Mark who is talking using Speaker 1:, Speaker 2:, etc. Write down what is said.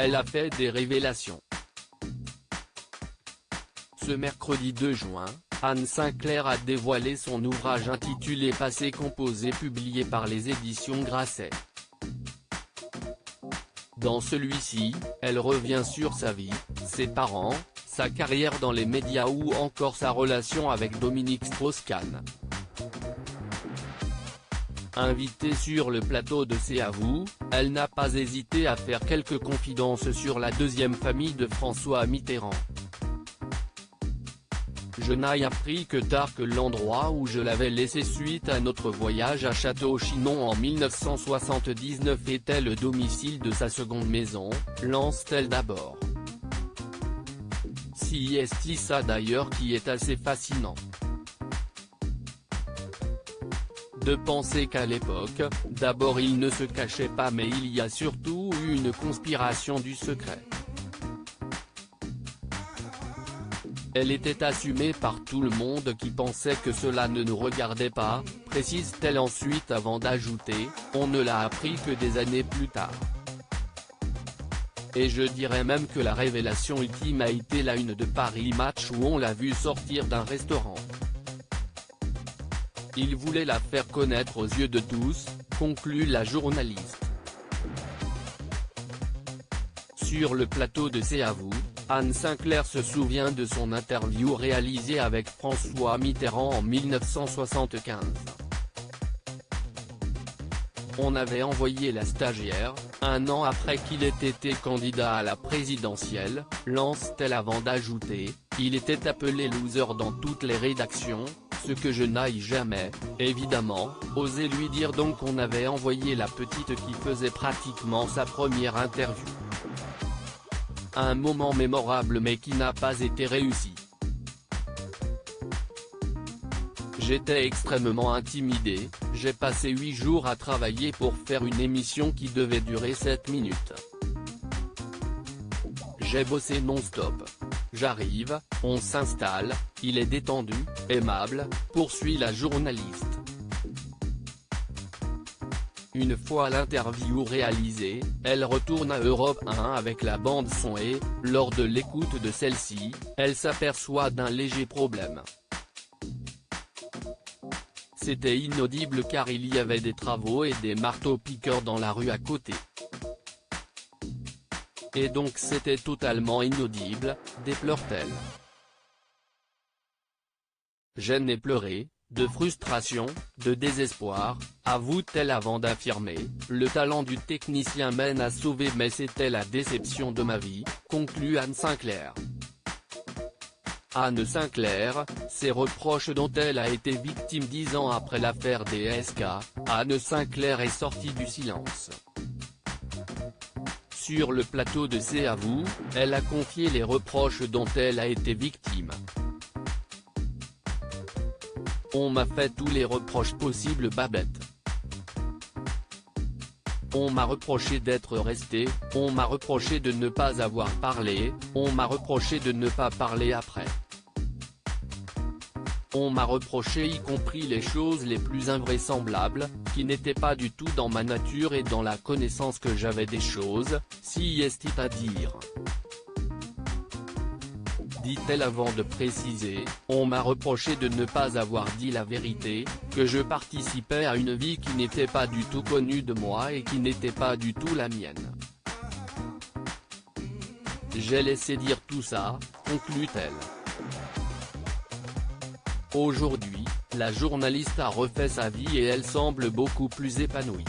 Speaker 1: elle a fait des révélations. Ce mercredi 2 juin, Anne Sinclair a dévoilé son ouvrage intitulé Passé composé publié par les éditions Grasset. Dans celui-ci, elle revient sur sa vie, ses parents, sa carrière dans les médias ou encore sa relation avec Dominique Strauss-Kahn. Invitée sur le plateau de C'est à vous, elle n'a pas hésité à faire quelques confidences sur la deuxième famille de François Mitterrand. Je n'ai appris que tard que l'endroit où je l'avais laissé suite à notre voyage à Château-Chinon en 1979 était le domicile de sa seconde maison, lance-t-elle d'abord. Si est ça d'ailleurs qui est assez fascinant. De penser qu'à l'époque, d'abord il ne se cachait pas mais il y a surtout eu une conspiration du secret. Elle était assumée par tout le monde qui pensait que cela ne nous regardait pas, précise-t-elle ensuite avant d'ajouter, on ne l'a appris que des années plus tard. Et je dirais même que la révélation ultime a été la une de Paris Match où on l'a vu sortir d'un restaurant. Il voulait la faire connaître aux yeux de tous, conclut la journaliste. Sur le plateau de C'est à vous, Anne Sinclair se souvient de son interview réalisée avec François Mitterrand en 1975. On avait envoyé la stagiaire, un an après qu'il ait été candidat à la présidentielle, lance-t-elle avant d'ajouter, il était appelé loser dans toutes les rédactions, ce que je n'aille jamais, évidemment, osé lui dire donc on avait envoyé la petite qui faisait pratiquement sa première interview. Un moment mémorable mais qui n'a pas été réussi. J'étais extrêmement intimidé, j'ai passé 8 jours à travailler pour faire une émission qui devait durer 7 minutes. J'ai bossé non-stop. J'arrive, on s'installe, il est détendu, aimable, poursuit la journaliste. Une fois l'interview réalisée, elle retourne à Europe 1 avec la bande son et, lors de l'écoute de celle-ci, elle s'aperçoit d'un léger problème. C'était inaudible car il y avait des travaux et des marteaux-piqueurs dans la rue à côté. Et donc c'était totalement inaudible, déplore-t-elle. Je n'ai pleuré, de frustration, de désespoir, avoue-t-elle avant d'affirmer, le talent du technicien mène à sauver mais c'était la déception de ma vie, conclut Anne Sinclair. Anne Sinclair, ces reproches dont elle a été victime 10 ans après l'affaire DSK, Anne Sinclair est sortie du silence. Sur le plateau de C'est à vous, elle a confié les reproches dont elle a été victime. On m'a fait tous les reproches possibles Babette. On m'a reproché d'être resté, on m'a reproché de ne pas avoir parlé, on m'a reproché de ne pas parler après. On m'a reproché y compris les choses les plus invraisemblables, qui n'étaient pas du tout dans ma nature et dans la connaissance que j'avais des choses, si est-il à dire. Dit-elle avant de préciser, on m'a reproché de ne pas avoir dit la vérité, que je participais à une vie qui n'était pas du tout connue de moi et qui n'était pas du tout la mienne. J'ai laissé dire tout ça, conclut-elle. Aujourd'hui, la journaliste a refait sa vie et elle semble beaucoup plus épanouie.